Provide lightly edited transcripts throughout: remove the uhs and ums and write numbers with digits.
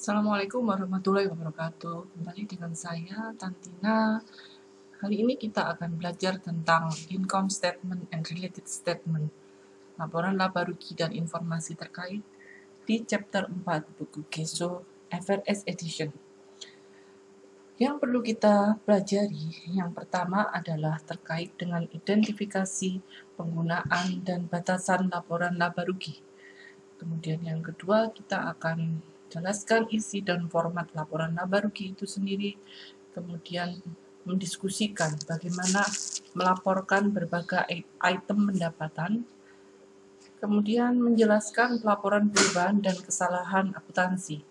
Assalamualaikum warahmatullahi wabarakatuh. Kembali dengan saya, Tantina. Hari ini kita akan belajar tentang income statement and related statement, laporan laba rugi dan informasi terkait di chapter 4 buku Geso FRS Edition. Yang perlu kita pelajari, yang pertama adalah terkait dengan identifikasi, penggunaan, dan batasan laporan laba rugi. Kemudian yang kedua, kita akan jelaskan isi dan format laporan laba rugi itu sendiri. Kemudian mendiskusikan bagaimana melaporkan berbagai item pendapatan. Kemudian menjelaskan pelaporan perubahan dan kesalahan akuntansi.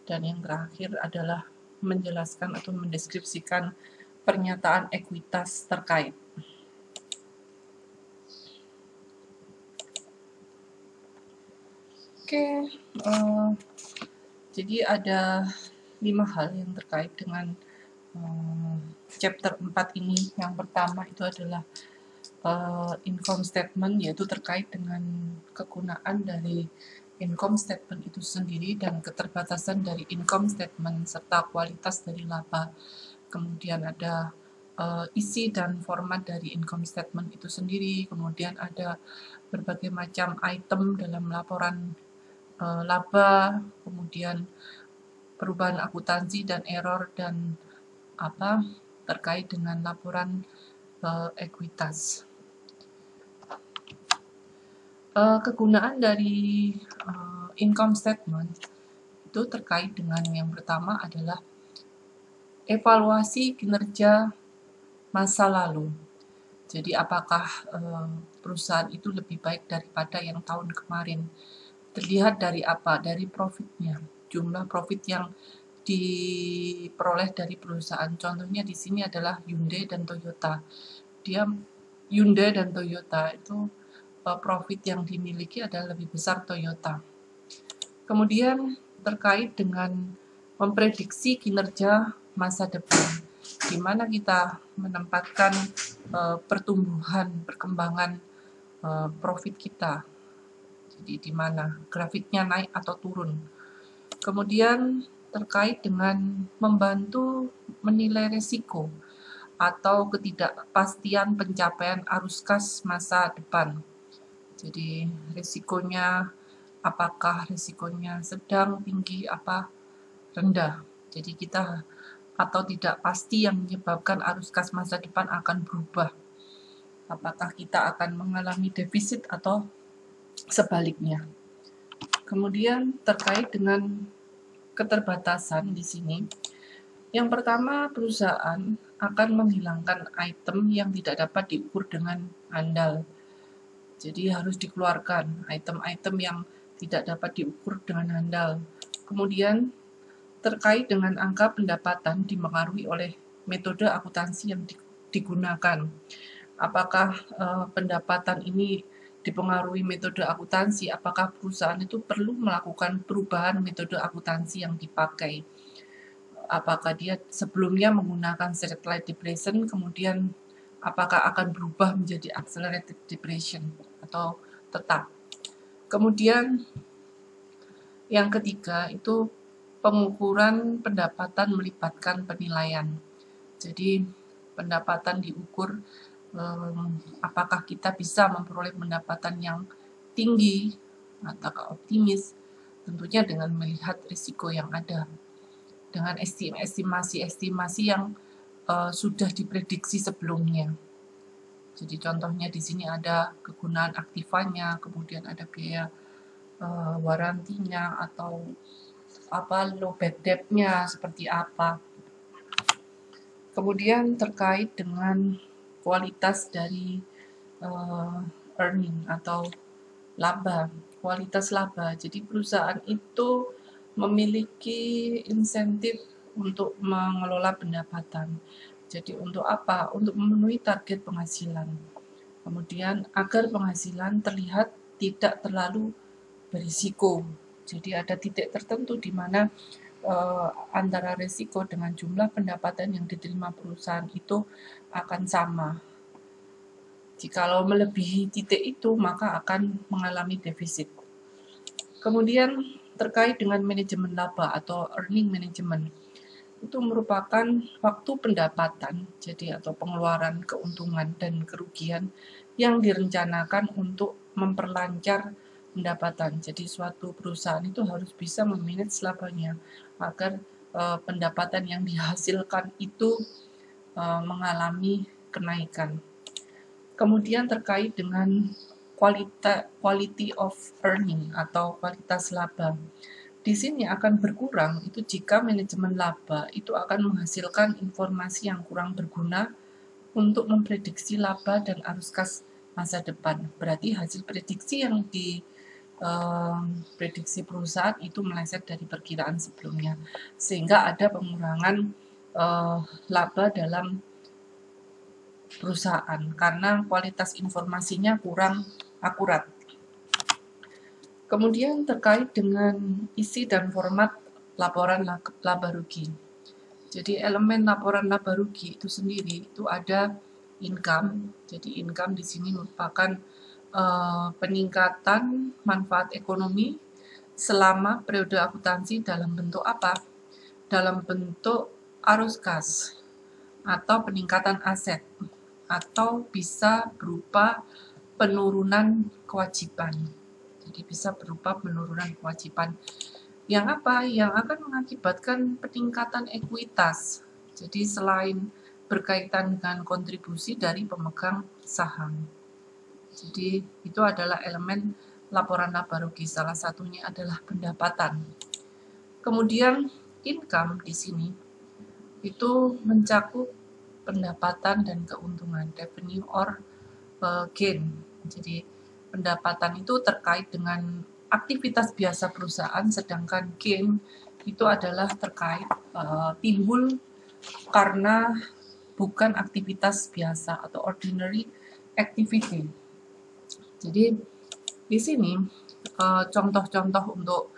Dan yang terakhir adalah menjelaskan atau mendeskripsikan pernyataan ekuitas terkait. Oke, jadi ada 5 hal yang terkait dengan chapter 4 ini. Yang pertama itu adalah income statement, yaitu terkait dengan kegunaan dari income statement itu sendiri dan keterbatasan dari income statement serta kualitas dari laba. Kemudian ada isi dan format dari income statement itu sendiri. Kemudian ada berbagai macam item dalam laporan laba, kemudian perubahan akuntansi dan error dan terkait dengan laporan ekuitas. Kegunaan dari income statement itu terkait dengan yang pertama adalah evaluasi kinerja masa lalu. Jadi apakah perusahaan itu lebih baik daripada yang tahun kemarin? Terlihat dari apa? Dari profitnya, jumlah profit yang diperoleh dari perusahaan. Contohnya di sini adalah Hyundai dan Toyota. Hyundai dan Toyota itu profit yang dimiliki adalah lebih besar Toyota. Kemudian terkait dengan memprediksi kinerja masa depan, di mana kita menempatkan pertumbuhan, perkembangan profit kita. Jadi di mana grafiknya naik atau turun. Kemudian terkait dengan membantu menilai risiko atau ketidakpastian pencapaian arus kas masa depan. Jadi risikonya, apakah risikonya sedang, tinggi, apa rendah. Jadi kita atau tidak pasti yang menyebabkan arus kas masa depan akan berubah. Apakah kita akan mengalami defisit atau sebaliknya. Kemudian terkait dengan keterbatasan di sini, yang pertama perusahaan akan menghilangkan item yang tidak dapat diukur dengan andal. Jadi harus dikeluarkan item-item yang tidak dapat diukur dengan handal. Kemudian terkait dengan angka pendapatan dipengaruhi oleh metode akuntansi yang digunakan. Apakah pendapatan ini dipengaruhi metode akuntansi? Apakah perusahaan itu perlu melakukan perubahan metode akuntansi yang dipakai? Apakah dia sebelumnya menggunakan straight line depreciation, kemudian apakah akan berubah menjadi accelerated depreciation atau tetap. Kemudian yang ketiga itu pengukuran pendapatan melibatkan penilaian. Jadi pendapatan diukur apakah kita bisa memperoleh pendapatan yang tinggi atau optimis, tentunya dengan melihat risiko yang ada, dengan estimasi yang sudah diprediksi sebelumnya. Jadi contohnya di sini ada kegunaan aktivanya, kemudian ada biaya warantinya atau low bad debt-nya seperti apa. Kemudian terkait dengan kualitas dari earning atau laba, kualitas laba. Jadi perusahaan itu memiliki insentif untuk mengelola pendapatan. Jadi untuk apa? Untuk memenuhi target penghasilan. Kemudian agar penghasilan terlihat tidak terlalu berisiko. Jadi ada titik tertentu di mana antara risiko dengan jumlah pendapatan yang diterima perusahaan itu akan sama. Jikalau melebihi titik itu, maka akan mengalami defisit. Kemudian terkait dengan manajemen laba atau earning management. Itu merupakan waktu pendapatan, jadi atau pengeluaran, keuntungan, dan kerugian yang direncanakan untuk memperlancar pendapatan. Jadi suatu perusahaan itu harus bisa memanage labanya agar pendapatan yang dihasilkan itu mengalami kenaikan. Kemudian terkait dengan quality of earning atau kualitas laba. Di sini akan berkurang itu jika manajemen laba itu akan menghasilkan informasi yang kurang berguna untuk memprediksi laba dan arus kas masa depan. Berarti hasil prediksi yang prediksi perusahaan itu meleset dari perkiraan sebelumnya, sehingga ada pengurangan laba dalam perusahaan karena kualitas informasinya kurang akurat. Kemudian terkait dengan isi dan format laporan laba rugi. Jadi elemen laporan laba rugi itu sendiri itu ada income. Jadi income di sini merupakan peningkatan manfaat ekonomi selama periode akuntansi dalam bentuk apa? Dalam bentuk arus kas atau peningkatan aset atau bisa berupa penurunan kewajiban. Jadi bisa berupa penurunan kewajiban. Yang apa? Yang akan mengakibatkan peningkatan ekuitas. Jadi selain berkaitan dengan kontribusi dari pemegang saham. Jadi itu adalah elemen laporan laba rugi. Salah satunya adalah pendapatan. Kemudian income di sini itu mencakup pendapatan dan keuntungan, revenue or gain. Jadi pendapatan itu terkait dengan aktivitas biasa perusahaan, sedangkan gain itu adalah terkait timbul karena bukan aktivitas biasa atau ordinary activity. Jadi di sini contoh-contoh untuk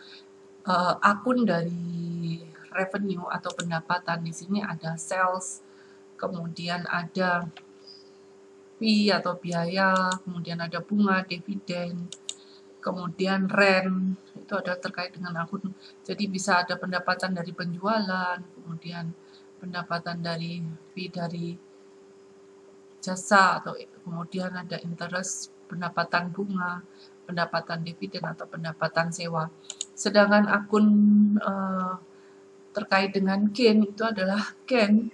akun dari revenue atau pendapatan di sini ada sales, kemudian ada fee atau biaya, kemudian ada bunga, dividen, kemudian rent, itu ada terkait dengan akun. Jadi bisa ada pendapatan dari penjualan, kemudian pendapatan dari fee dari jasa, atau kemudian ada interest, pendapatan bunga, pendapatan dividen atau pendapatan sewa. Sedangkan akun terkait dengan gain itu adalah gain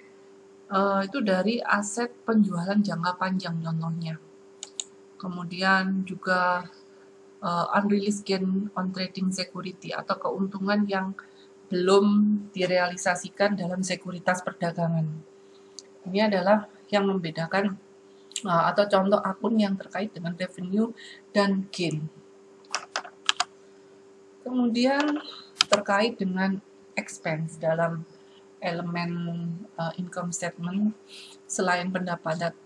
itu dari aset penjualan jangka panjang contohnya. Kemudian juga unrealized gain on trading security atau keuntungan yang belum direalisasikan dalam sekuritas perdagangan. Ini adalah yang membedakan atau contoh akun yang terkait dengan revenue dan gain. Kemudian terkait dengan expense dalam elemen income statement, selain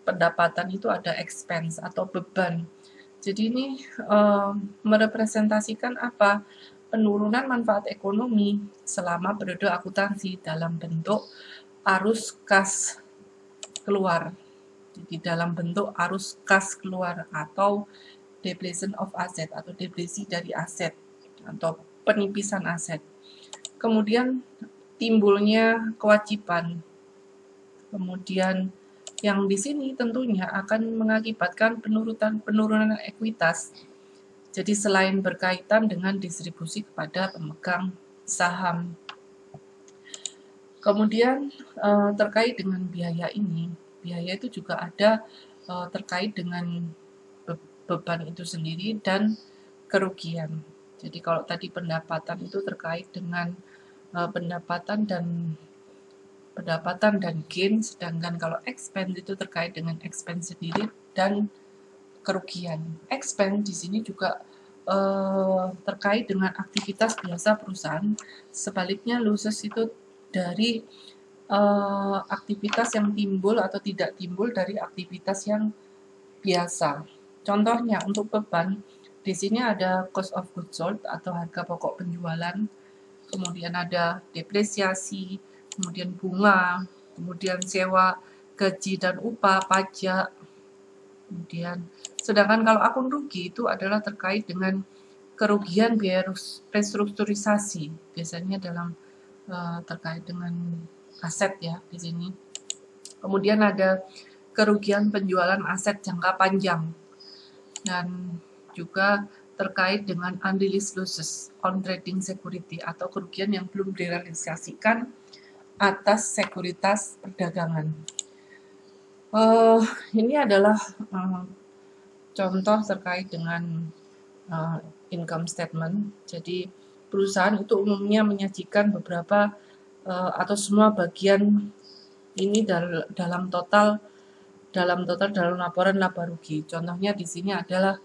pendapatan itu ada expense atau beban. Jadi ini merepresentasikan apa? Penurunan manfaat ekonomi selama periode akuntansi dalam bentuk arus kas keluar. Jadi dalam bentuk arus kas keluar atau depletion of asset atau depresi dari aset atau penipisan aset. Kemudian timbulnya kewajiban. Kemudian yang di sini tentunya akan mengakibatkan penurunan ekuitas. Jadi selain berkaitan dengan distribusi kepada pemegang saham. Kemudian terkait dengan biaya ini, biaya itu juga ada terkait dengan beban itu sendiri dan kerugian. Jadi kalau tadi pendapatan itu terkait dengan pendapatan dan gain, sedangkan kalau expense itu terkait dengan expense sendiri dan kerugian. Expense di sini juga terkait dengan aktivitas biasa perusahaan. Sebaliknya losses itu dari aktivitas yang timbul atau tidak timbul dari aktivitas yang biasa. Contohnya untuk beban, di sini ada cost of goods sold atau harga pokok penjualan, kemudian ada depresiasi, kemudian bunga, kemudian sewa, gaji dan upah, pajak. Kemudian sedangkan kalau akun rugi itu adalah terkait dengan kerugian biaya restrukturisasi, biasanya dalam terkait dengan aset ya di sini. Kemudian ada kerugian penjualan aset jangka panjang, dan juga terkait dengan unrealized losses on trading security atau kerugian yang belum direalisasikan atas sekuritas perdagangan. Ini adalah contoh terkait dengan income statement. Jadi perusahaan itu umumnya menyajikan beberapa atau semua bagian ini dalam total dalam laporan laba rugi. Contohnya di sini adalah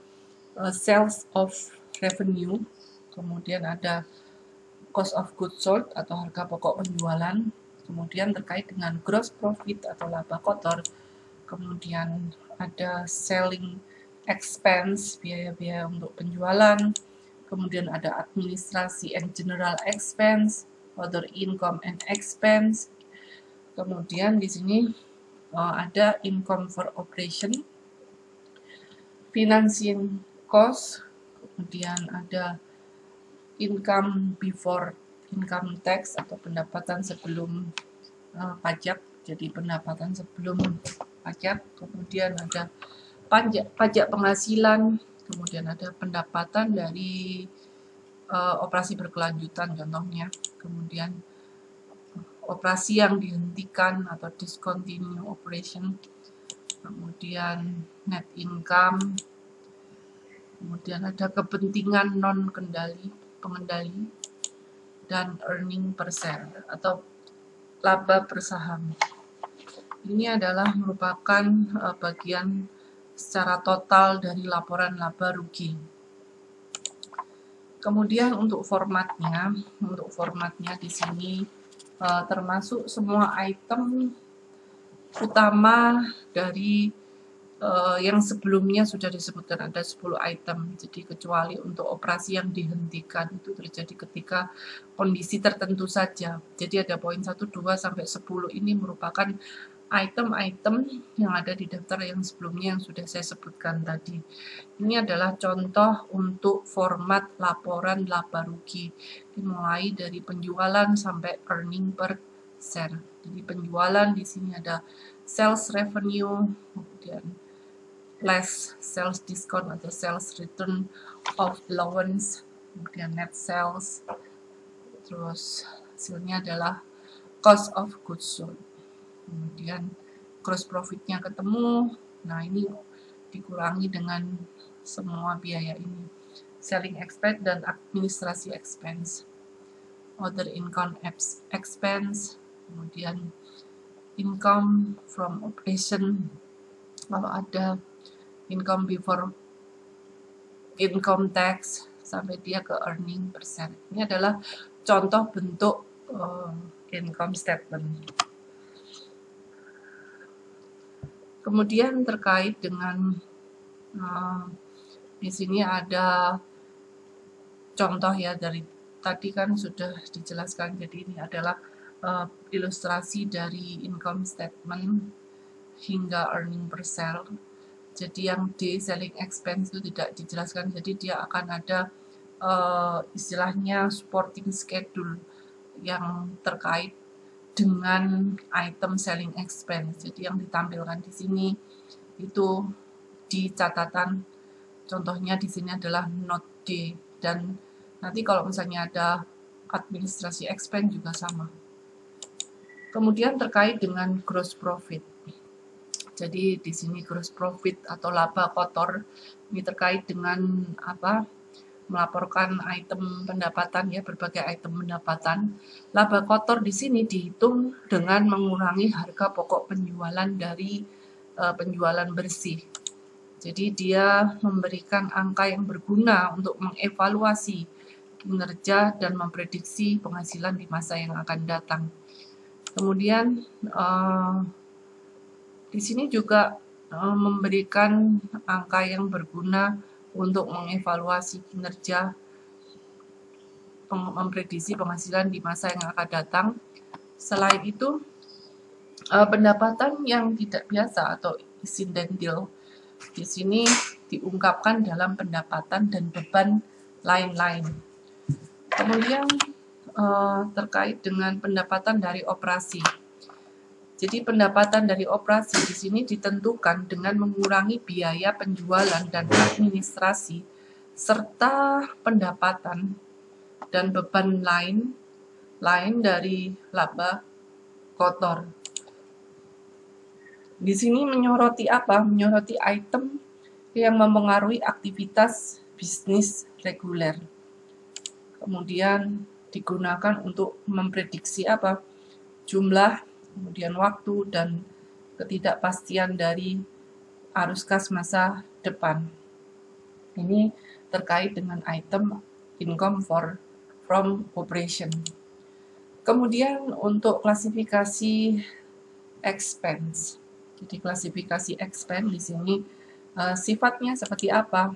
sales of revenue, kemudian ada cost of goods sold atau harga pokok penjualan, kemudian terkait dengan gross profit atau laba kotor, kemudian ada selling expense, biaya-biaya untuk penjualan, kemudian ada administrasi and general expense, other income and expense, kemudian di sini ada income for operation, financing cost, kemudian ada income before income tax atau pendapatan sebelum pajak, jadi pendapatan sebelum pajak, kemudian ada pajak penghasilan, kemudian ada pendapatan dari operasi berkelanjutan contohnya, kemudian operasi yang dihentikan atau discontinue operation, kemudian net income, kemudian ada kepentingan pengendali, dan earning per share atau laba per saham. Ini adalah merupakan bagian secara total dari laporan laba rugi. Kemudian untuk formatnya di sini termasuk semua item utama dari yang sebelumnya sudah disebutkan, ada 10 item. Jadi kecuali untuk operasi yang dihentikan itu terjadi ketika kondisi tertentu saja. Jadi ada poin 1, 2 sampai 10 ini merupakan item-item yang ada di daftar yang sebelumnya yang sudah saya sebutkan tadi. Ini adalah contoh untuk format laporan laba rugi, dimulai dari penjualan sampai earning per share. Jadi penjualan di sini ada sales revenue, kemudian less sales discount atau sales return of allowance, kemudian net sales, terus hasilnya adalah cost of goods sold, kemudian gross profitnya ketemu. Nah ini dikurangi dengan semua biaya ini, selling expense dan administrasi expense, other income expense, kemudian income from operation, kalau ada income before income tax, sampai dia ke earning per share. Ini adalah contoh bentuk income statement. Kemudian terkait dengan di sini ada contoh ya, dari tadi kan sudah dijelaskan. Jadi ini adalah ilustrasi dari income statement hingga earning per share. Jadi yang D, selling expense, itu tidak dijelaskan. Jadi dia akan ada istilahnya supporting schedule yang terkait dengan item selling expense. Jadi yang ditampilkan di sini itu di catatan, contohnya di sini adalah note D, dan nanti kalau misalnya ada administrasi expense juga sama. Kemudian terkait dengan gross profit. Jadi di sini gross profit atau laba kotor ini terkait dengan apa? Melaporkan item pendapatan ya, berbagai item pendapatan. Laba kotor di sini dihitung dengan mengurangi harga pokok penjualan dari penjualan bersih. Jadi dia memberikan angka yang berguna untuk mengevaluasi kinerja dan memprediksi penghasilan di masa yang akan datang. Kemudian di sini juga memberikan angka yang berguna untuk mengevaluasi kinerja, memprediksi penghasilan di masa yang akan datang. Selain itu, pendapatan yang tidak biasa atau incidental di sini diungkapkan dalam pendapatan dan beban lain-lain. Kemudian terkait dengan pendapatan dari operasi. Jadi pendapatan dari operasi di sini ditentukan dengan mengurangi biaya penjualan dan administrasi serta pendapatan dan beban lain dari laba kotor. Di sini menyoroti apa? Menyoroti item yang mempengaruhi aktivitas bisnis reguler. Kemudian digunakan untuk memprediksi apa? Jumlah, kemudian waktu, dan ketidakpastian dari arus kas masa depan. Ini terkait dengan item income from operation. Kemudian untuk klasifikasi expense. Jadi klasifikasi expense di sini sifatnya seperti apa?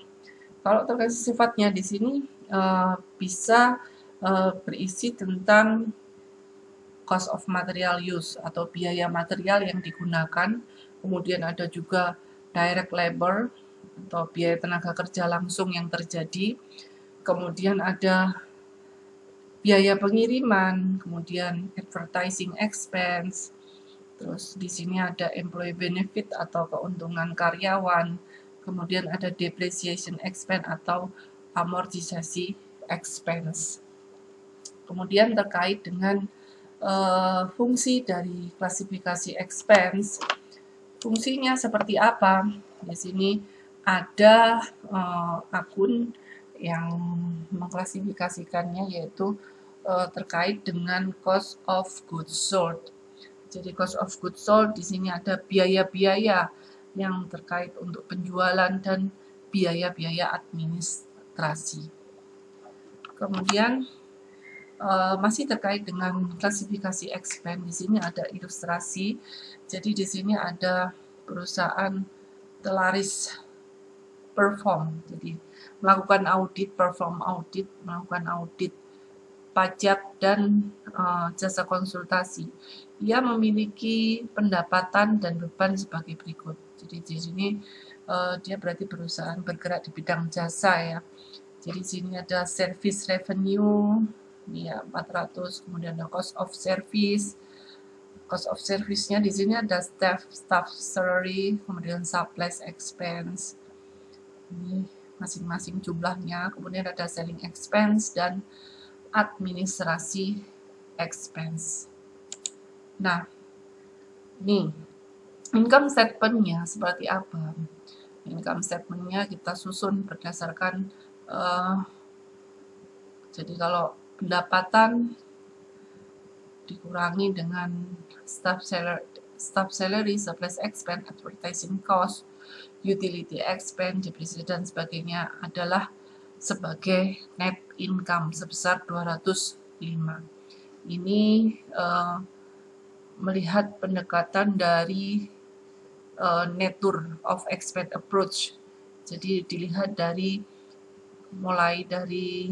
Kalau terkait sifatnya di sini bisa berisi tentang cost of material use atau biaya material yang digunakan. Kemudian ada juga direct labor atau biaya tenaga kerja langsung yang terjadi. Kemudian ada biaya pengiriman, kemudian advertising expense. Terus di sini ada employee benefit atau keuntungan karyawan. Kemudian ada depreciation expense atau amortisasi expense. Kemudian terkait dengan fungsi dari klasifikasi expense, fungsinya seperti apa? Di sini ada akun yang mengklasifikasikannya, yaitu terkait dengan cost of goods sold. Jadi cost of goods sold di sini ada biaya-biaya yang terkait untuk penjualan dan biaya-biaya administrasi. Kemudian masih terkait dengan klasifikasi expense, di sini ada ilustrasi. Jadi di sini ada perusahaan Telaris perform, jadi melakukan audit, melakukan audit pajak dan jasa konsultasi. Ia memiliki pendapatan dan beban sebagai berikut. Jadi di sini dia berarti perusahaan bergerak di bidang jasa ya. Jadi di sini ada service revenue, ya 400, kemudian ada cost of service. Cost of service-nya di sini ada staff salary, kemudian supplies expense. Ini masing-masing jumlahnya. Kemudian ada selling expense dan administrasi expense. Nah, ini income statement-nya seperti apa? Income statement-nya kita susun berdasarkan jadi kalau pendapatan dikurangi dengan staff salary, supplies expense, advertising cost, utility expense, depreciation dan sebagainya adalah sebagai net income sebesar 205. Ini melihat pendekatan dari nature of expense approach. Jadi dilihat dari mulai dari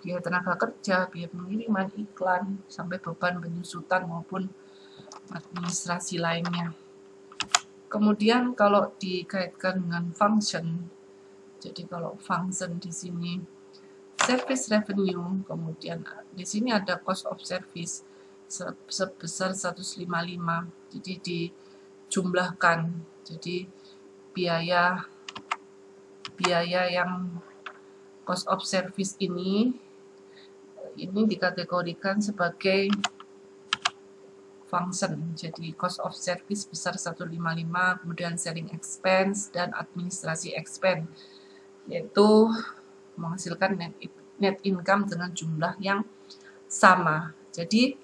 biaya tenaga kerja, biaya pengiriman, iklan, sampai beban penyusutan maupun administrasi lainnya. Kemudian kalau dikaitkan dengan function, jadi kalau function di sini service revenue, kemudian di sini ada cost of service sebesar 155, jadi dijumlahkan. Jadi biaya yang cost of service ini dikategorikan sebagai function. Jadi cost of service besar 155, kemudian selling expense dan administrasi expense, yaitu menghasilkan net income dengan jumlah yang sama. Jadi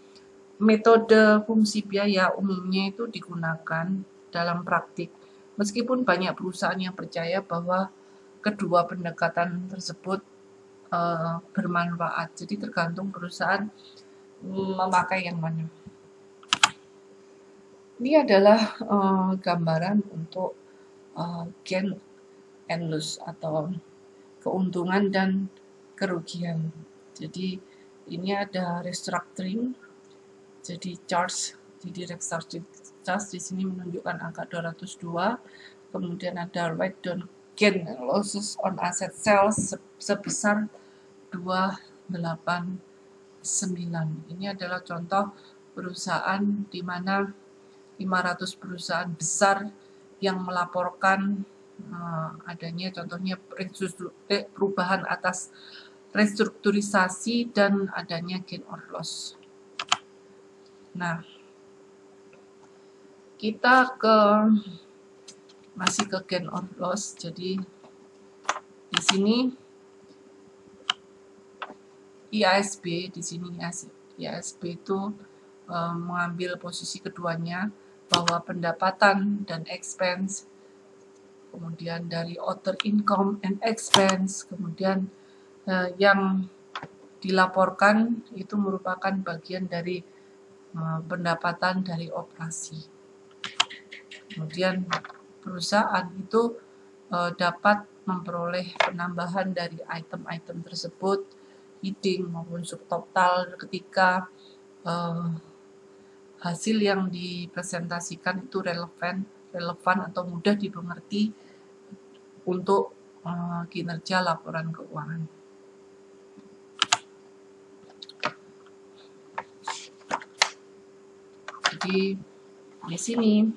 metode fungsi biaya umumnya itu digunakan dalam praktik, meskipun banyak perusahaan yang percaya bahwa kedua pendekatan tersebut bermanfaat. Jadi tergantung perusahaan memakai yang mana. Ini adalah gambaran untuk gain and loss atau keuntungan dan kerugian. Jadi ini ada restructuring. Jadi charge, jadi restructuring charge di sini menunjukkan angka 202. Kemudian ada write down gain and losses on asset sales sebesar 289. Ini adalah contoh perusahaan di mana 500 perusahaan besar yang melaporkan adanya contohnya perubahan atas restrukturisasi dan adanya gain or loss. Nah, kita masih ke gain or loss. Jadi di sini IASB itu mengambil posisi keduanya, bahwa pendapatan dan expense, kemudian dari other income and expense, kemudian yang dilaporkan itu merupakan bagian dari pendapatan dari operasi. Kemudian perusahaan itu dapat memperoleh penambahan dari item-item tersebut, heading maupun subtotal, ketika hasil yang dipresentasikan itu relevan atau mudah dimengerti untuk kinerja laporan keuangan. Jadi di sini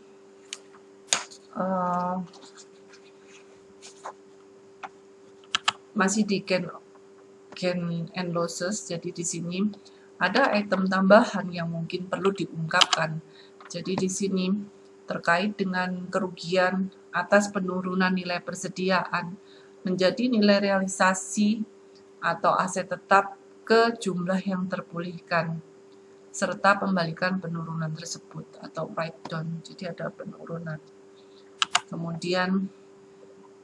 masih di gain and losses. Jadi di sini ada item tambahan yang mungkin perlu diungkapkan. Jadi di sini terkait dengan kerugian atas penurunan nilai persediaan menjadi nilai realisasi atau aset tetap ke jumlah yang terpulihkan, serta pembalikan penurunan tersebut atau write down. Jadi ada penurunan. Kemudian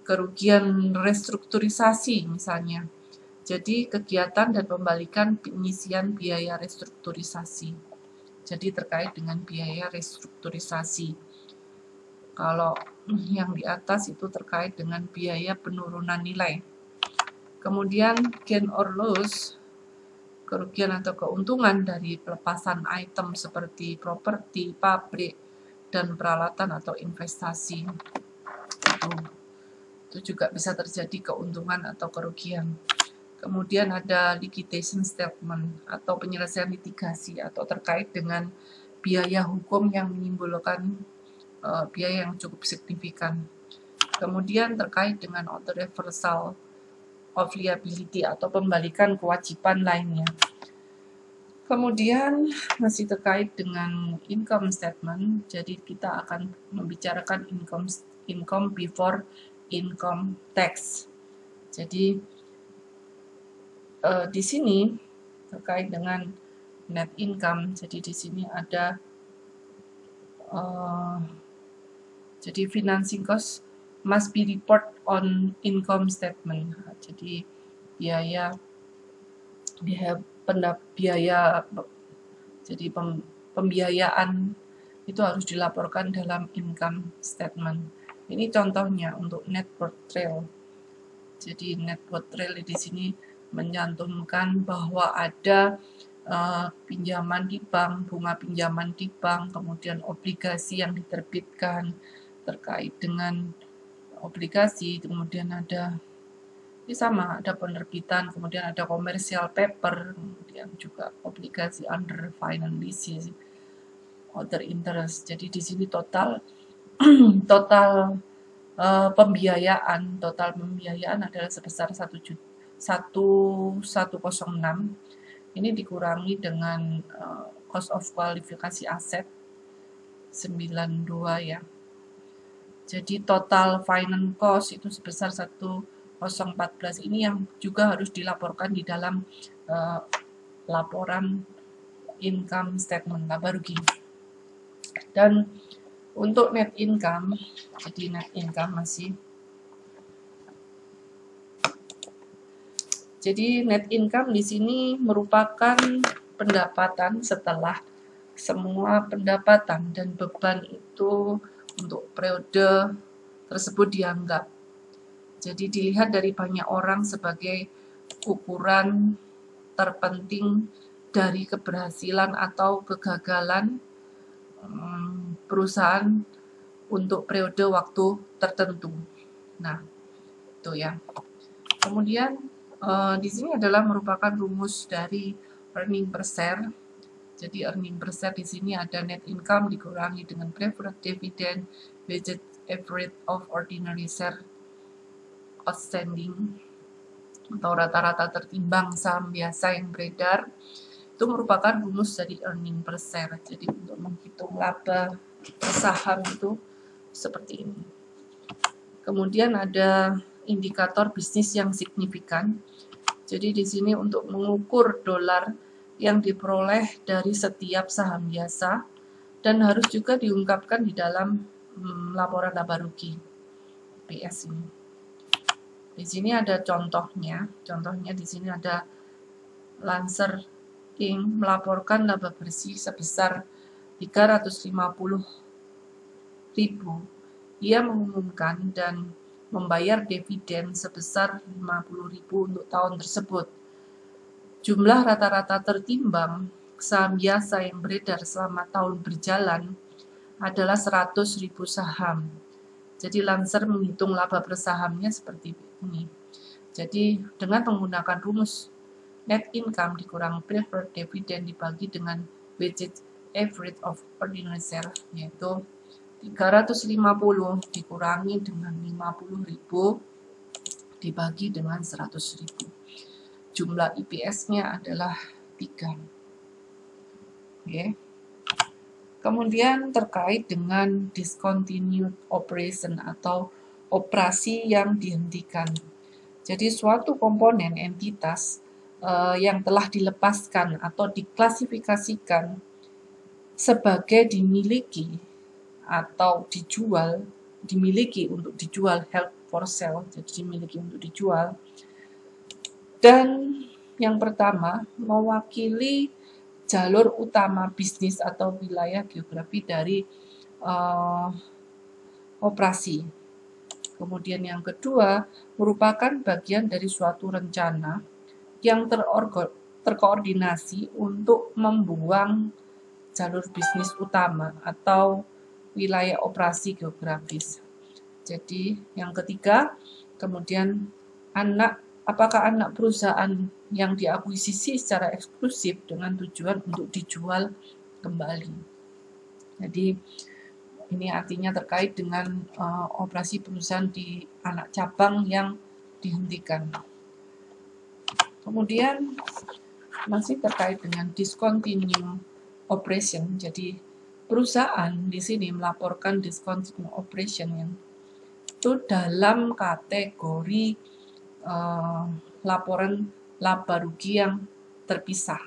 kerugian restrukturisasi misalnya. Jadi kegiatan dan pembalikan pengisian biaya restrukturisasi. Jadi terkait dengan biaya restrukturisasi. Kalau yang di atas itu terkait dengan biaya penurunan nilai. Kemudian gain or loss, kerugian atau keuntungan dari pelepasan item seperti properti, pabrik, dan peralatan atau investasi. Itu juga bisa terjadi keuntungan atau kerugian. Kemudian ada liquidation statement atau penyelesaian litigasi atau terkait dengan biaya hukum yang menimbulkan biaya yang cukup signifikan. Kemudian terkait dengan auto reversal of liability atau pembalikan kewajiban lainnya. Kemudian masih terkait dengan income statement, jadi kita akan membicarakan income before income tax. Jadi di sini terkait dengan net income, jadi di sini ada jadi financing cost must be report on income statement. Jadi biaya jadi pembiayaan itu harus dilaporkan dalam income statement. Ini contohnya untuk net worth trail. Jadi net worth trail di sini mencantumkan bahwa ada pinjaman di bank, bunga pinjaman di bank, kemudian obligasi yang diterbitkan terkait dengan obligasi, kemudian ada ini sama, ada penerbitan, kemudian ada commercial paper, kemudian juga obligasi under finance leases, other interest. Jadi di sini total pembiayaan adalah sebesar 1.106. Ini dikurangi dengan cost of kualifikasi aset 92 ya. Jadi total finance cost itu sebesar 1.014. Ini yang juga harus dilaporkan di dalam laporan income statement laba rugi. Dan untuk net income, jadi net income masih. Jadi net income di sini merupakan pendapatan setelah semua pendapatan dan beban itu untuk periode tersebut dianggap. Jadi dilihat dari banyak orang sebagai ukuran terpenting dari keberhasilan atau kegagalan perusahaan untuk periode waktu tertentu. Nah, itu ya. Kemudian Di sini adalah merupakan rumus dari earning per share. Jadi earning per share di sini ada net income dikurangi dengan preferred dividend, weighted average of ordinary share outstanding, atau rata-rata tertimbang saham biasa yang beredar. Itu merupakan rumus dari earning per share. Jadi untuk menghitung laba saham itu seperti ini. Kemudian ada indikator bisnis yang signifikan. Jadi di sini untuk mengukur dolar yang diperoleh dari setiap saham biasa dan harus juga diungkapkan di dalam laporan laba rugi PS ini. Di sini ada contohnya. Contohnya di sini ada Lancer Inc. melaporkan laba bersih sebesar 350.000. Ia mengumumkan dan membayar dividen sebesar 50.000 untuk tahun tersebut. Jumlah rata-rata tertimbang saham biasa yang beredar selama tahun berjalan adalah 100.000 saham. Jadi Lancer menghitung laba per sahamnya seperti ini. Jadi dengan menggunakan rumus net income dikurang preferred dividend dibagi dengan weighted average of ordinary share, yaitu 350 dikurangi dengan 50.000 dibagi dengan 100.000. Jumlah EPS-nya adalah 3. Oke. Kemudian terkait dengan discontinued operation atau operasi yang dihentikan. Jadi suatu komponen entitas yang telah dilepaskan atau diklasifikasikan sebagai dimiliki atau dijual, dimiliki untuk dijual, held for sale, jadi dimiliki untuk dijual. Dan yang pertama, mewakili jalur utama bisnis atau wilayah geografi dari operasi. Kemudian yang kedua, merupakan bagian dari suatu rencana yang terkoordinasi untuk membuang jalur bisnis utama atau wilayah operasi geografis. Jadi yang ketiga, kemudian apakah anak perusahaan yang diakuisisi secara eksklusif dengan tujuan untuk dijual kembali. Jadi ini artinya terkait dengan operasi perusahaan di anak cabang yang dihentikan. Kemudian masih terkait dengan discontinue operation. Jadi perusahaan di sini melaporkan discontinue operation yang itu dalam kategori laporan laba rugi yang terpisah.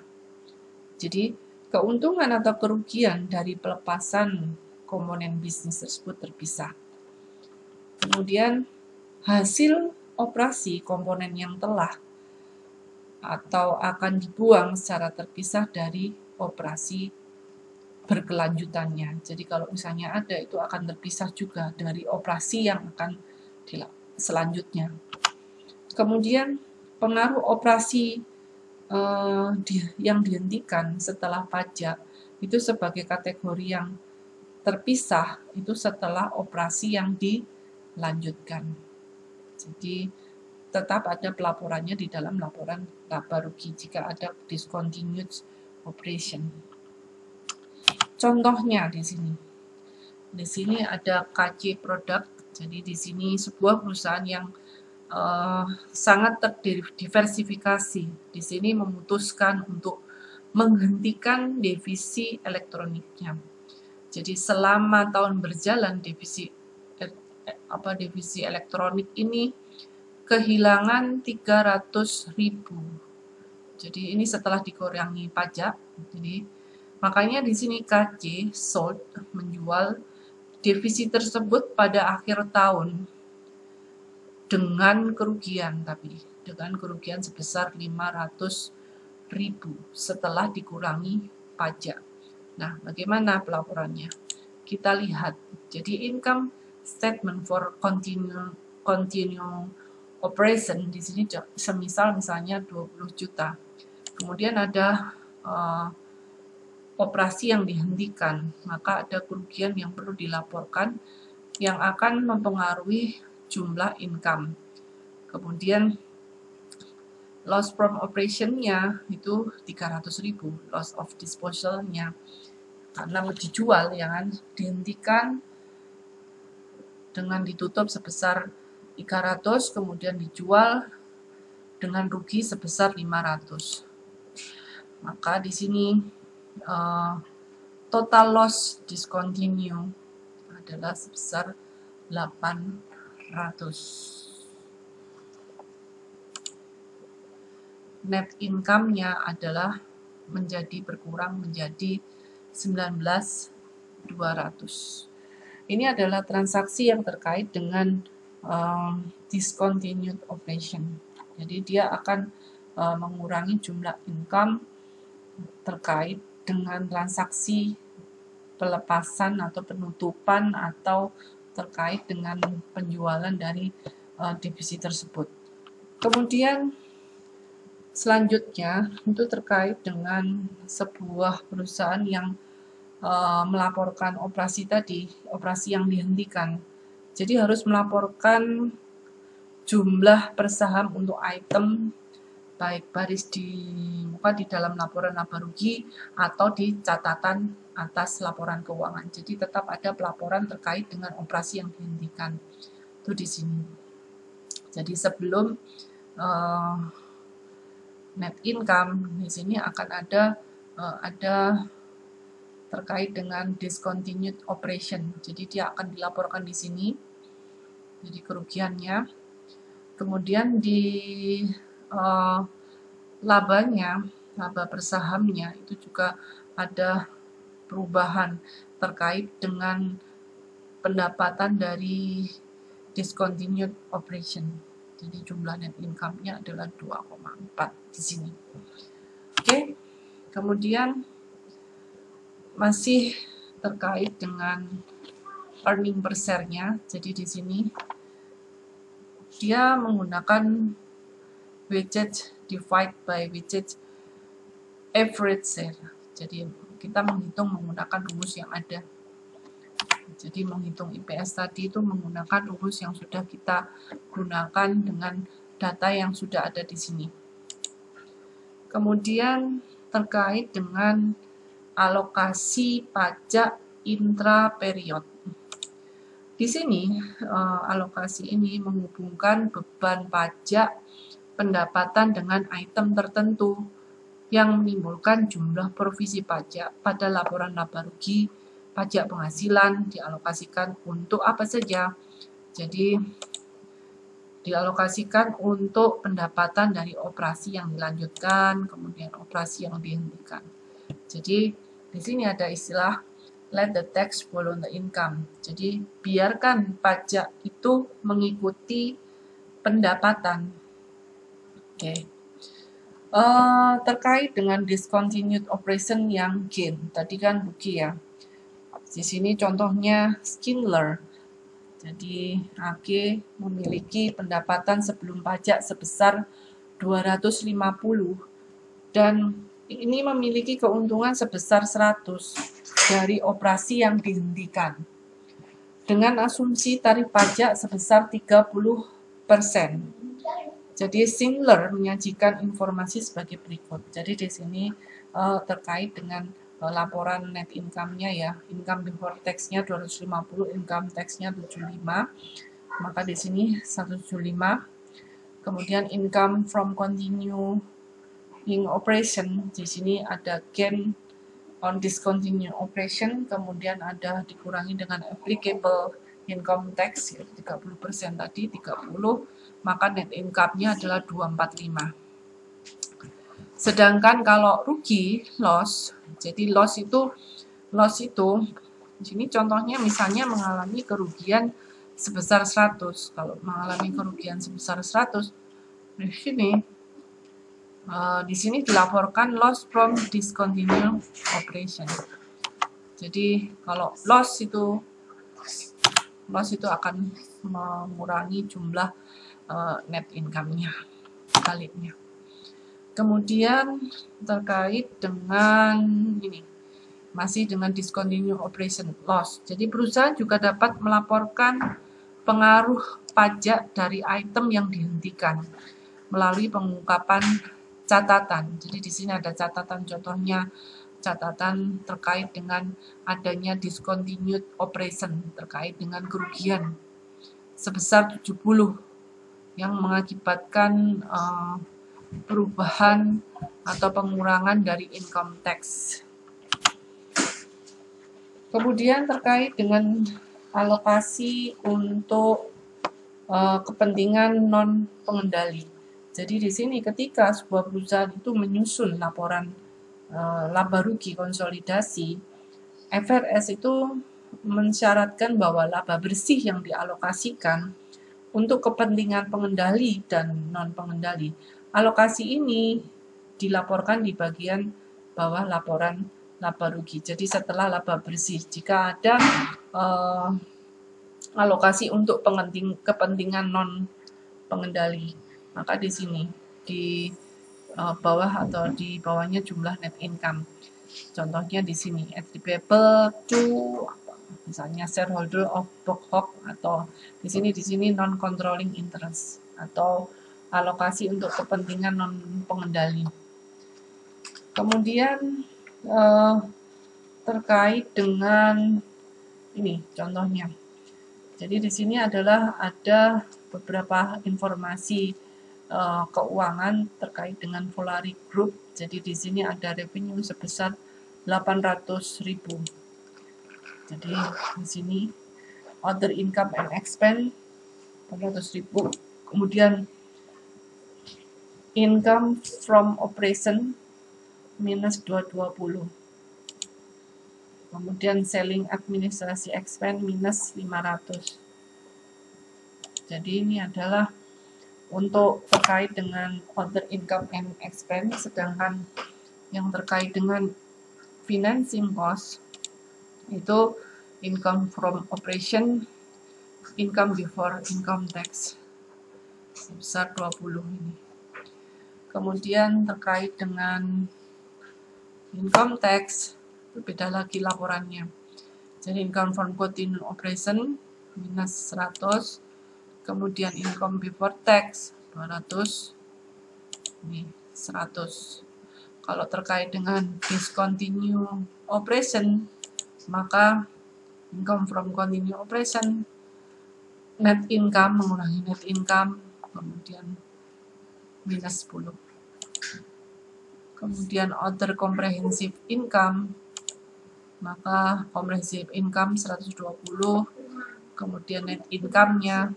Jadi keuntungan atau kerugian dari pelepasan komponen bisnis tersebut terpisah. Kemudian hasil operasi komponen yang telah atau akan dibuang secara terpisah dari operasi berkelanjutannya. Jadi kalau misalnya ada, itu akan terpisah juga dari operasi yang akan selanjutnya. Kemudian pengaruh operasi yang dihentikan setelah pajak itu sebagai kategori yang terpisah itu setelah operasi yang dilanjutkan. Jadi tetap ada pelaporannya di dalam laporan laba rugi jika ada discontinued operation. Contohnya di sini. Di sini ada KC Product. Jadi di sini sebuah perusahaan yang sangat terdiversifikasi. Di sini memutuskan untuk menghentikan divisi elektroniknya. Jadi selama tahun berjalan divisi elektronik ini kehilangan 300.000. Jadi ini setelah dikurangi pajak. Jadi makanya di sini KC sold menjual divisi tersebut pada akhir tahun dengan kerugian, sebesar 500.000 setelah dikurangi pajak. Nah, bagaimana pelaporannya? Kita lihat. Jadi income statement for continue operation di sini misalnya 20 juta. Kemudian ada operasi yang dihentikan, maka ada kerugian yang perlu dilaporkan yang akan mempengaruhi jumlah income. Kemudian Loss from operation-nya itu 300.000, loss of disposal-nya karena dijual ya kan, dihentikan dengan ditutup sebesar 300, kemudian dijual dengan rugi sebesar 500. Maka di sini total loss discontinue adalah sebesar 800. Net income-nya adalah berkurang menjadi 19.200. Ini adalah transaksi yang terkait dengan discontinued operation. Jadi dia akan mengurangi jumlah income terkait dengan transaksi pelepasan atau penutupan atau terkait dengan penjualan dari divisi tersebut. Kemudian selanjutnya itu terkait dengan sebuah perusahaan yang melaporkan operasi yang dihentikan. Jadi harus melaporkan jumlah per saham untuk item baik baris di dalam laporan laba rugi atau di catatan atas laporan keuangan. Jadi tetap ada pelaporan terkait dengan operasi yang dihentikan. Itu di sini. Jadi sebelum net income di sini akan ada terkait dengan discontinued operation. Jadi dia akan dilaporkan di sini. Jadi kerugiannya. Kemudian di laba per sahamnya itu juga ada perubahan terkait dengan pendapatan dari discontinued operation. Jadi jumlah net income-nya adalah 2,4 di sini. Oke. Kemudian masih terkait dengan earning per share-nya. Jadi di sini dia menggunakan widget divide by widget average share. Jadi kita menghitung menggunakan rumus yang ada. Jadi menghitung IPS tadi itu menggunakan rumus yang sudah kita gunakan dengan data yang sudah ada di sini. Kemudian terkait dengan alokasi pajak intra-period. Di sini alokasi ini menghubungkan beban pajak pendapatan dengan item tertentu yang menimbulkan jumlah provisi pajak pada laporan laba rugi pajak penghasilan dialokasikan untuk apa saja. Jadi dialokasikan untuk pendapatan dari operasi yang dilanjutkan, kemudian operasi yang dihentikan. Jadi di sini ada istilah let the tax follow the income. Jadi biarkan pajak itu mengikuti pendapatan. Oke. Terkait dengan discontinued operation yang gain, tadi kan rugi ya. Di sini contohnya Schindler. Jadi AG memiliki pendapatan sebelum pajak sebesar 250 dan ini memiliki keuntungan sebesar 100 dari operasi yang dihentikan. Dengan asumsi tarif pajak sebesar 30%. Jadi Schindler menyajikan informasi sebagai berikut. Jadi di sini terkait dengan laporan net income-nya ya, income before tax-nya 250, income tax-nya 75, maka di sini 175. Kemudian income from continuing operation, di sini ada gain on discontinued operation, kemudian ada dikurangi dengan applicable income tax, ya, 30% tadi, 30, maka net income-nya adalah 245. Sedangkan kalau rugi, loss, jadi loss itu di sini contohnya misalnya mengalami kerugian sebesar 100. Kalau mengalami kerugian sebesar 100, di sini dilaporkan loss from discontinued operation. Jadi kalau loss itu akan mengurangi jumlah net income-nya, baliknya. Kemudian terkait dengan ini, masih dengan discontinued operation loss. Jadi perusahaan juga dapat melaporkan pengaruh pajak dari item yang dihentikan melalui pengungkapan catatan. Jadi di sini ada catatan, contohnya catatan terkait dengan adanya discontinued operation, terkait dengan kerugian sebesar 70 yang mengakibatkan perubahan atau pengurangan dari income tax. Kemudian terkait dengan alokasi untuk kepentingan non pengendali. Jadi di sini ketika sebuah perusahaan itu menyusun laporan laba rugi konsolidasi, FRS itu mensyaratkan bahwa laba bersih yang dialokasikan untuk kepentingan pengendali dan non pengendali. Alokasi ini dilaporkan di bagian bawah laporan laba rugi. Jadi setelah laba bersih, jika ada alokasi untuk kepentingan non pengendali, maka di sini di bawah atau di bawahnya jumlah net income. Contohnya di sini attributable to misalnya shareholder of Bokhok, atau di sini non controlling interest atau alokasi untuk kepentingan non pengendali. Kemudian terkait dengan ini contohnya. Jadi di sini adalah ada beberapa informasi keuangan terkait dengan Volari Group. Jadi di sini ada revenue sebesar 800.000. Jadi di sini other income and expense 400.000. Kemudian income from operation minus 220. Kemudian selling administrasi expense minus 500. Jadi ini adalah untuk terkait dengan other income and expense, sedangkan yang terkait dengan financing cost itu income from operation, income before income tax sebesar 20 ini. Kemudian terkait dengan income tax berbeda lagi laporannya. Jadi income from continuing operation minus 100, kemudian income before tax 200, ini 100. Kalau terkait dengan discontinue operation, maka income from continue operation net income mengurangi net income, kemudian minus 10. Kemudian other comprehensive income, maka comprehensive income 120, kemudian net income-nya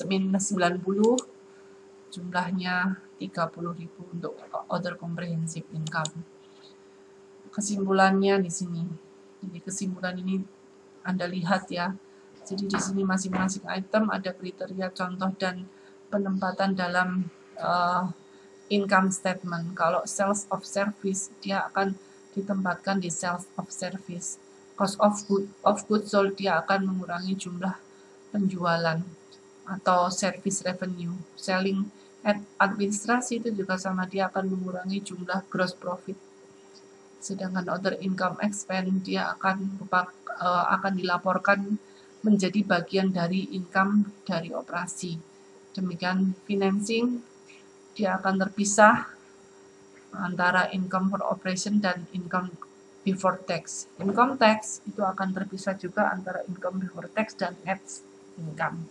minus 90, jumlahnya 30.000 untuk other comprehensive income. Kesimpulannya di sini. Jadi kesimpulan ini Anda lihat ya. Jadi di sini masing-masing item ada kriteria contoh dan penempatan dalam income statement. Kalau sales of service, dia akan ditempatkan di sales of service. Cost of goods sold, dia akan mengurangi jumlah penjualan atau service revenue. Selling administrasi itu juga sama, dia akan mengurangi jumlah gross profit. Sedangkan other income expense dia akan dilaporkan menjadi bagian dari income dari operasi. Demikian financing, dia akan terpisah antara income for operation dan income before tax. Income tax itu akan terpisah juga antara income before tax dan net income.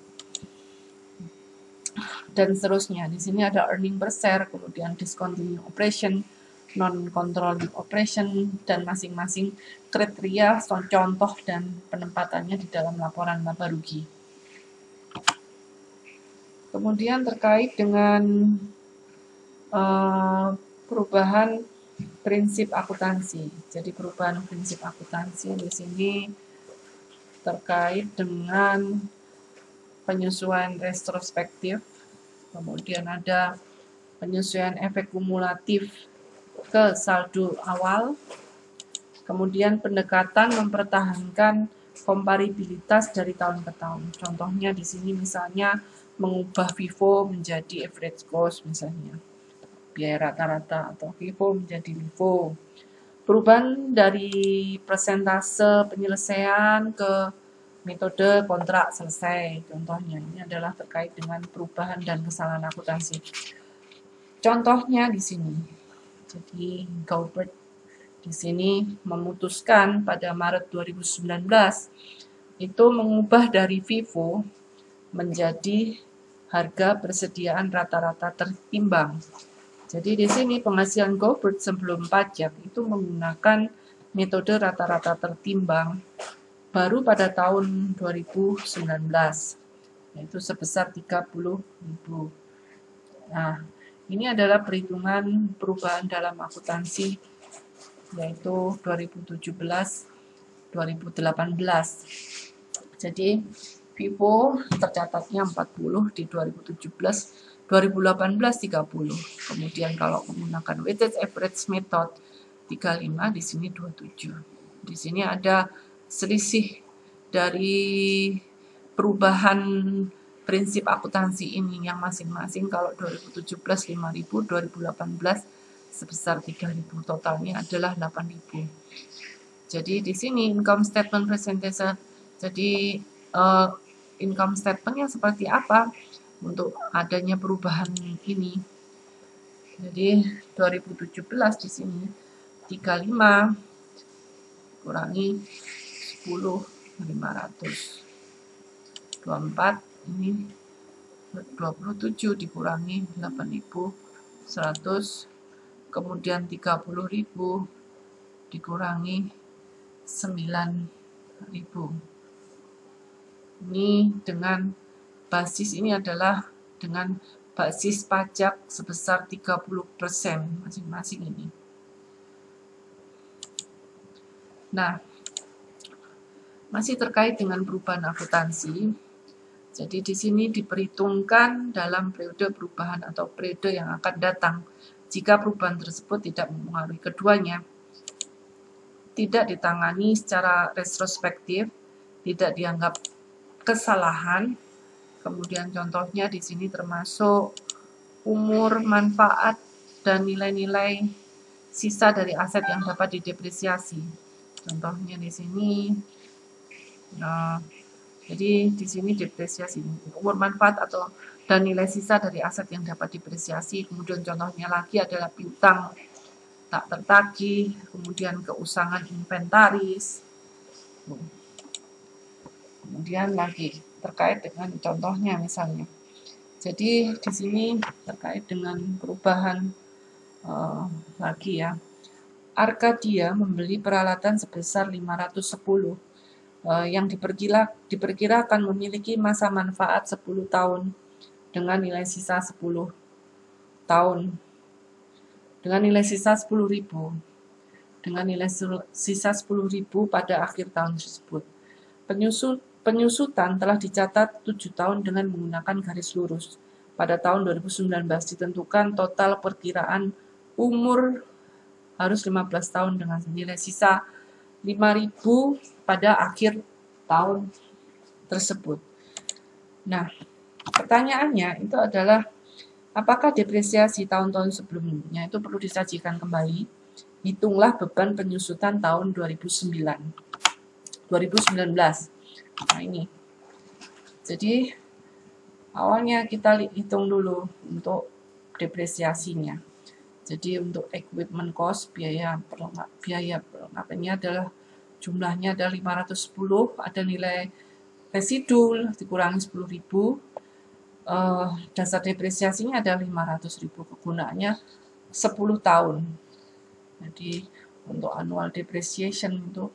Dan seterusnya. Di sini ada earning per share, kemudian discontinued operation, non-controlling operation, dan masing-masing kriteria, contoh, dan penempatannya di dalam laporan laba rugi. Kemudian terkait dengan perubahan prinsip akuntansi. Jadi perubahan prinsip akuntansi di sini terkait dengan penyesuaian retrospektif, kemudian ada penyesuaian efek kumulatif ke saldo awal, kemudian pendekatan mempertahankan komparabilitas dari tahun ke tahun. Contohnya di sini misalnya mengubah FIFO menjadi average cost misalnya, biaya rata-rata, atau FIFO menjadi LIFO. Perubahan dari persentase penyelesaian ke metode kontrak selesai, contohnya ini adalah terkait dengan perubahan dan kesalahan akuntansi. Contohnya di sini. Jadi Gaubert di sini memutuskan pada Maret 2019 itu mengubah dari FIFO menjadi harga persediaan rata-rata tertimbang. Jadi di sini penghasilan Gaubert sebelum pajak itu menggunakan metode rata-rata tertimbang baru pada tahun 2019, yaitu sebesar 30.000. Nah, ini adalah perhitungan perubahan dalam akuntansi, yaitu 2017-2018. Jadi FIFO tercatatnya 40 di 2017, 2018 30. Kemudian kalau menggunakan weighted average method 35, di sini 27. Di sini ada selisih dari perubahan prinsip akuntansi ini yang masing-masing. Kalau 2017 5.000, 2018 sebesar 3.000, totalnya adalah 8.000. Jadi di sini income statement presentase. Jadi income statementnya seperti apa untuk adanya perubahan ini. Jadi 2017 di sini 35 kurangi 10 500. 24 ini 27 dikurangi 8.100, kemudian 30.000 dikurangi 9.000. Ini dengan basis, ini adalah dengan basis pajak sebesar 30% masing-masing ini. Nah, masih terkait dengan perubahan akuntansi. Jadi di sini diperhitungkan dalam periode perubahan atau periode yang akan datang. Jika perubahan tersebut tidak mempengaruhi keduanya, tidak ditangani secara retrospektif, tidak dianggap kesalahan. Kemudian contohnya di sini termasuk umur, manfaat, dan nilai-nilai sisa dari aset yang dapat didepresiasi. Contohnya di sini. Nah, jadi di sini depresiasi umur, manfaat atau dan nilai sisa dari aset yang dapat depresiasi. Kemudian contohnya lagi adalah piutang tak tertagih, kemudian keusangan inventaris. Kemudian lagi terkait dengan contohnya misalnya. Jadi di sini terkait dengan perubahan lagi ya. Arcadia membeli peralatan sebesar 510 yang diperkirakan memiliki masa manfaat 10 tahun dengan nilai sisa 10 tahun. Dengan nilai sisa 10.000. Dengan nilai sisa 10.000 pada akhir tahun tersebut. Penyusutan telah dicatat 7 tahun dengan menggunakan garis lurus. Pada tahun 2019 ditentukan total perkiraan umur harus 15 tahun dengan nilai sisa 5.000 pada akhir tahun tersebut. Nah, pertanyaannya itu adalah apakah depresiasi tahun-tahun sebelumnya itu perlu disajikan kembali? Hitunglah beban penyusutan tahun 2019. Nah, ini. Jadi awalnya kita hitung dulu untuk depresiasinya. Jadi untuk equipment cost, biaya perlengkapannya adalah jumlahnya ada 510, ada nilai residu dikurangi 10.000, dasar depresiasinya ada 500.000, kegunaannya 10 tahun. Jadi untuk annual depreciation itu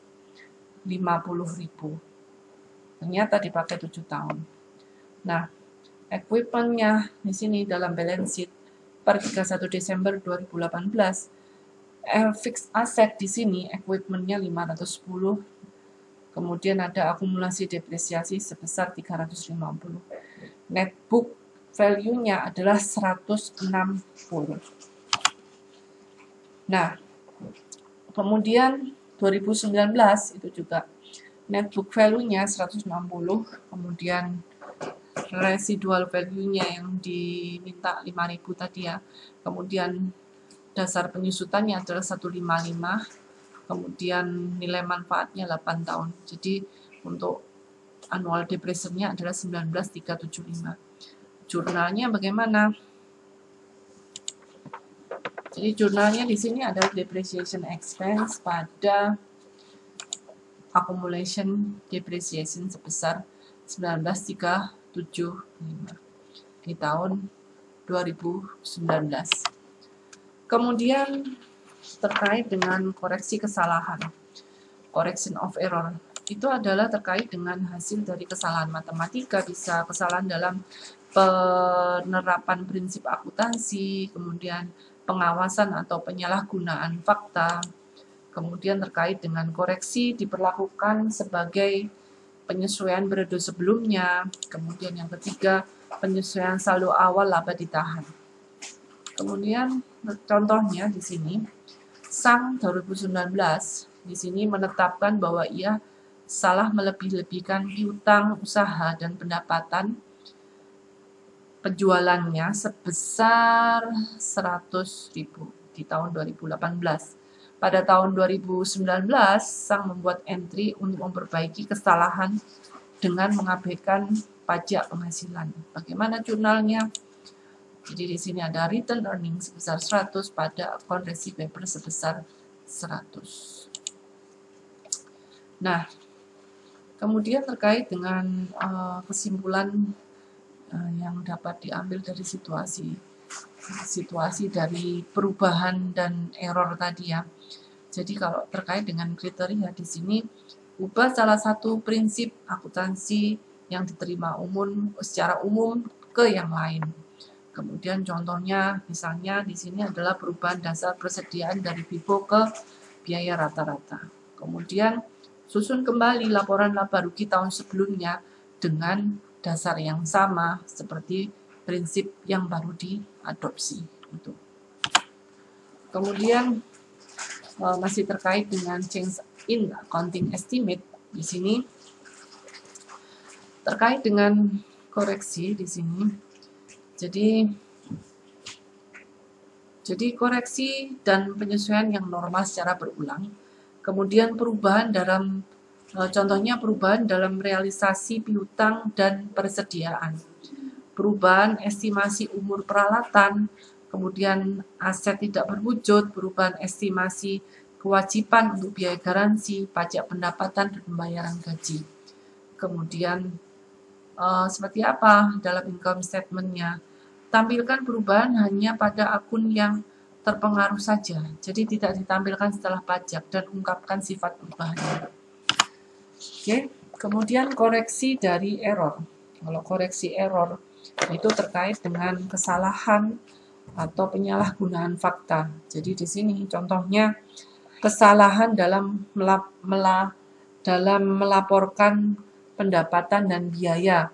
50.000. Ternyata dipakai 7 tahun. Nah, equipmentnya di sini dalam balance sheet per 31 Desember 2018, fixed asset di sini equipmentnya 510, kemudian ada akumulasi depresiasi sebesar 350. Net book value-nya adalah 160. Nah, kemudian 2019 itu juga net book value-nya 160, kemudian residual value-nya yang diminta 5.000 tadi ya. Kemudian dasar penyusutannya adalah 155, kemudian nilai manfaatnya 8 tahun. Jadi untuk annual depreciation-nya adalah 19.375. Jurnalnya bagaimana? Jadi jurnalnya di sini ada depreciation expense pada accumulation depreciation sebesar 19.375 di tahun 2019. Kemudian terkait dengan koreksi kesalahan, correction of error, itu adalah terkait dengan hasil dari kesalahan matematika, bisa kesalahan dalam penerapan prinsip akuntansi, kemudian pengawasan atau penyalahgunaan fakta, kemudian terkait dengan koreksi diperlakukan sebagai penyesuaian periode sebelumnya, kemudian yang ketiga penyesuaian saldo awal laba ditahan. Kemudian contohnya di sini, Sang 2019 di sini menetapkan bahwa ia salah melebih-lebihkan piutang usaha dan pendapatan penjualannya sebesar 100.000 di tahun 2018. Pada tahun 2019, Sang membuat entry untuk memperbaiki kesalahan dengan mengabaikan pajak penghasilan. Bagaimana jurnalnya? Jadi di sini ada return earning sebesar 100 pada account receivable sebesar 100. Nah, kemudian terkait dengan kesimpulan yang dapat diambil dari situasi dari perubahan dan error tadi ya. Jadi kalau terkait dengan kriteria di sini, ubah salah satu prinsip akuntansi yang diterima secara umum ke yang lain. Kemudian contohnya misalnya di sini adalah perubahan dasar persediaan dari FIFO ke biaya rata-rata. Kemudian susun kembali laporan laba rugi tahun sebelumnya dengan dasar yang sama seperti prinsip yang baru diadopsi. Kemudian masih terkait dengan change in accounting estimate di sini terkait dengan koreksi di sini. Jadi koreksi dan penyesuaian yang normal secara berulang. Kemudian perubahan contohnya perubahan dalam realisasi piutang dan persediaan. Perubahan estimasi umur peralatan, kemudian aset tidak berwujud, perubahan estimasi kewajiban untuk biaya garansi, pajak pendapatan, dan pembayaran gaji. Kemudian seperti apa dalam income statement-nya? Tampilkan perubahan hanya pada akun yang terpengaruh saja, jadi tidak ditampilkan setelah pajak dan ungkapkan sifat perubahannya. Oke, kemudian koreksi dari error. Kalau koreksi error itu terkait dengan kesalahan atau penyalahgunaan fakta. Jadi di sini contohnya kesalahan dalam melaporkan pendapatan dan biaya.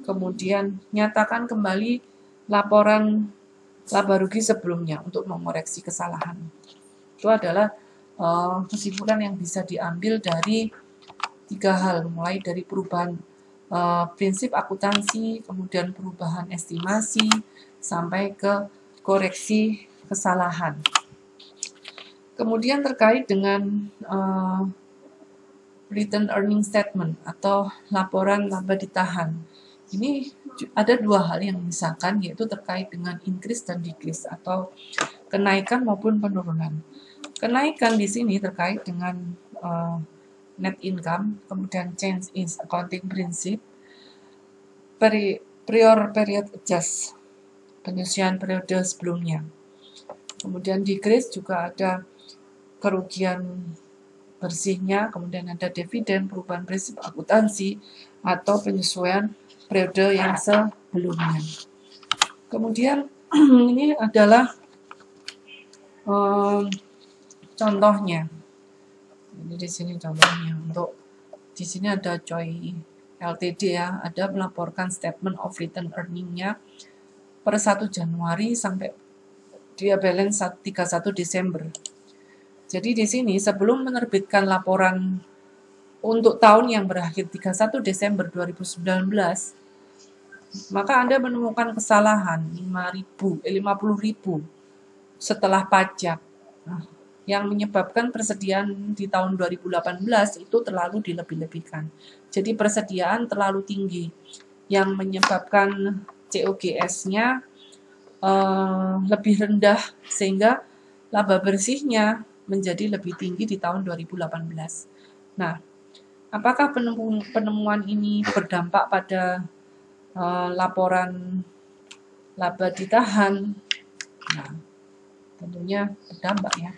Kemudian nyatakan kembali laporan laba rugi sebelumnya untuk mengoreksi kesalahan. Itu adalah kesimpulan yang bisa diambil dari 3 hal, mulai dari perubahan prinsip akuntansi, kemudian perubahan estimasi, sampai ke koreksi kesalahan. Kemudian terkait dengan return earning statement atau laporan laba ditahan. Ini ada 2 hal yang misalkan, yaitu terkait dengan increase dan decrease atau kenaikan maupun penurunan. Kenaikan di sini terkait dengan net income, kemudian change in accounting principle, prior period adjust, penyesuaian periode sebelumnya. Kemudian decrease juga ada kerugian bersihnya, kemudian ada dividen, perubahan prinsip akuntansi, atau penyesuaian periode yang sebelumnya. Kemudian ini adalah contohnya. Ini di sini contohnya. Untuk di sini ada Choi Ltd ya, ada melaporkan statement of return earning-nya per 1 Januari sampai dia balance 31 Desember. Jadi di sini sebelum menerbitkan laporan untuk tahun yang berakhir 31 Desember 2019, maka Anda menemukan kesalahan 50.000 setelah pajak. Nah, yang menyebabkan persediaan di tahun 2018 itu terlalu dilebih-lebihkan. Jadi persediaan terlalu tinggi yang menyebabkan COGS-nya lebih rendah sehingga laba bersihnya menjadi lebih tinggi di tahun 2018. Nah, apakah penemuan ini berdampak pada laporan laba ditahan? Nah, tentunya berdampak ya.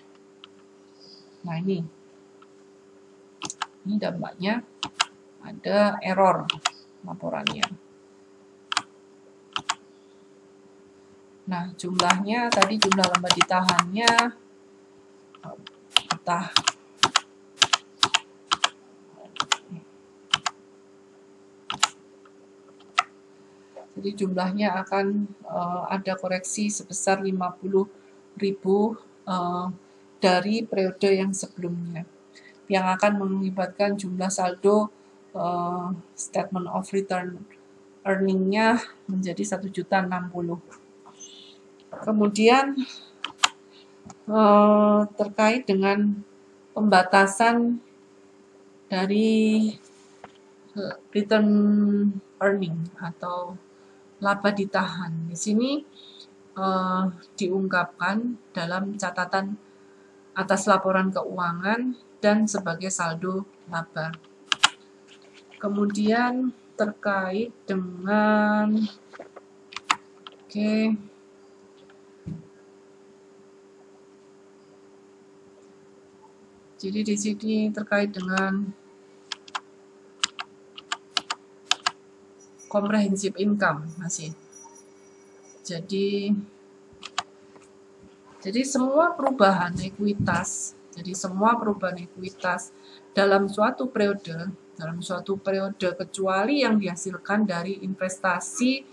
Nah, ini dampaknya, ada error laporannya. Nah, jumlahnya tadi, jumlah laba ditahannya entah jadi jumlahnya akan ada koreksi sebesar 50.000 dari periode yang sebelumnya, yang akan mengakibatkan jumlah saldo statement of return earning-nya menjadi 1.060.000. Kemudian terkait dengan pembatasan dari return earning atau laba ditahan. Di sini diungkapkan dalam catatan atas laporan keuangan dan sebagai saldo laba. Kemudian terkait dengan jadi di sini terkait dengan comprehensive income masih. Jadi semua perubahan ekuitas, dalam suatu periode kecuali yang dihasilkan dari investasi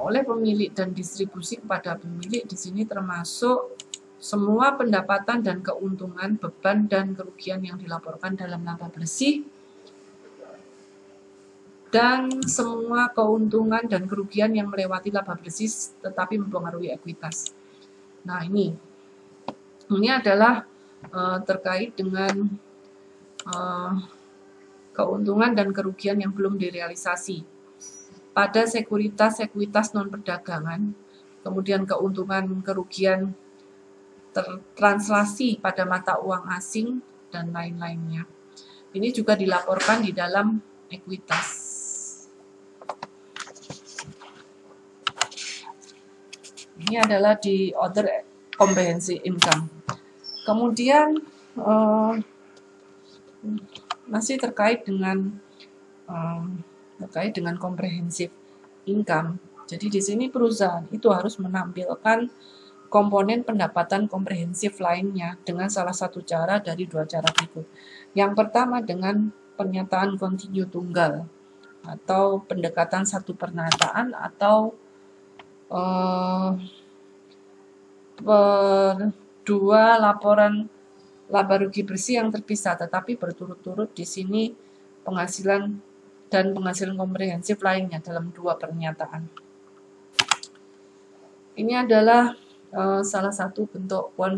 oleh pemilik dan distribusi kepada pemilik, di sini termasuk semua pendapatan dan keuntungan, beban dan kerugian yang dilaporkan dalam laba bersih, dan semua keuntungan dan kerugian yang melewati laba bersih tetapi mempengaruhi ekuitas. Nah, ini adalah terkait dengan keuntungan dan kerugian yang belum direalisasi pada sekuritas non-perdagangan, kemudian keuntungan kerugian tertranslasi pada mata uang asing, dan lain-lainnya. Ini juga dilaporkan di dalam ekuitas. Ini adalah di other comprehensive income. Kemudian masih terkait dengan comprehensive income. Jadi di sini perusahaan itu harus menampilkan komponen pendapatan komprehensif lainnya dengan salah satu cara dari dua cara berikut. Yang pertama dengan pernyataan kontinu tunggal atau pendekatan satu pernyataan atau dua laporan laba rugi bersih yang terpisah tetapi berturut-turut di sini penghasilan dan penghasilan komprehensif lainnya dalam dua pernyataan. Ini adalah salah satu bentuk one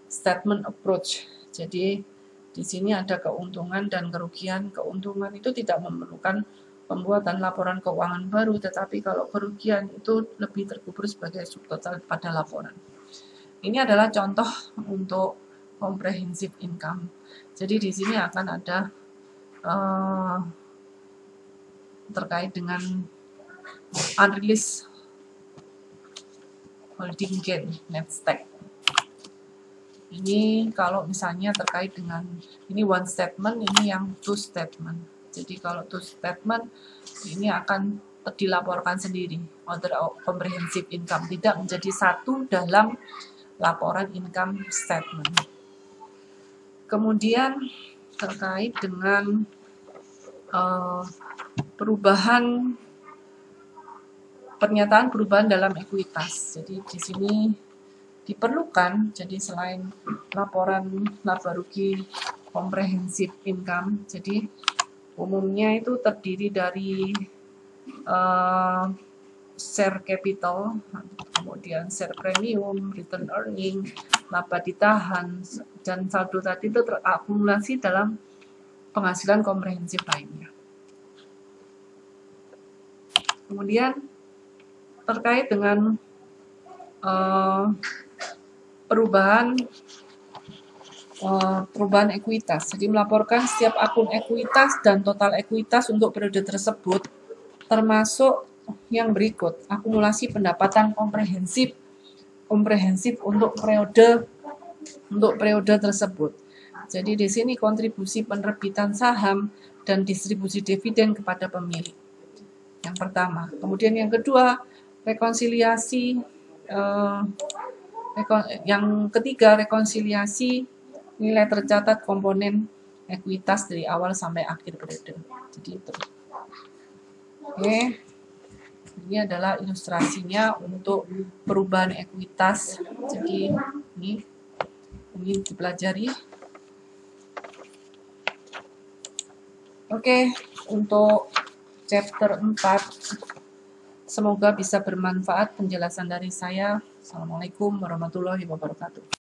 statement approach. Jadi di sini ada keuntungan dan kerugian. Keuntungan itu tidak memerlukan pembuatan laporan keuangan baru, tetapi kalau kerugian itu lebih terkubur sebagai subtotal pada laporan. Ini adalah contoh untuk comprehensive income. Jadi di sini akan ada terkait dengan unreleased holding gain net stack. Ini kalau misalnya terkait dengan ini one statement, ini yang two statement. Jadi kalau two statement ini akan dilaporkan sendiri, other comprehensive income, tidak menjadi satu dalam laporan income statement. Kemudian terkait dengan pernyataan perubahan dalam ekuitas. Jadi di sini diperlukan, jadi selain laporan laba rugi comprehensive income, jadi umumnya itu terdiri dari share capital, kemudian share premium, return earning, laba ditahan, dan saldo tadi itu terakumulasi dalam penghasilan komprehensif lainnya. Kemudian terkait dengan perubahan ekuitas. Jadi melaporkan setiap akun ekuitas dan total ekuitas untuk periode tersebut, termasuk yang berikut: akumulasi pendapatan komprehensif untuk periode tersebut. Jadi di sini kontribusi penerbitan saham dan distribusi dividen kepada pemilik. Yang pertama. Kemudian yang kedua, rekonsiliasi. Yang ketiga, rekonsiliasi nilai tercatat komponen ekuitas dari awal sampai akhir periode. Jadi itu. Oke. Ini adalah ilustrasinya untuk perubahan ekuitas. Jadi ini dipelajari. Oke, untuk chapter 4 semoga bisa bermanfaat penjelasan dari saya. Assalamualaikum warahmatullahi wabarakatuh.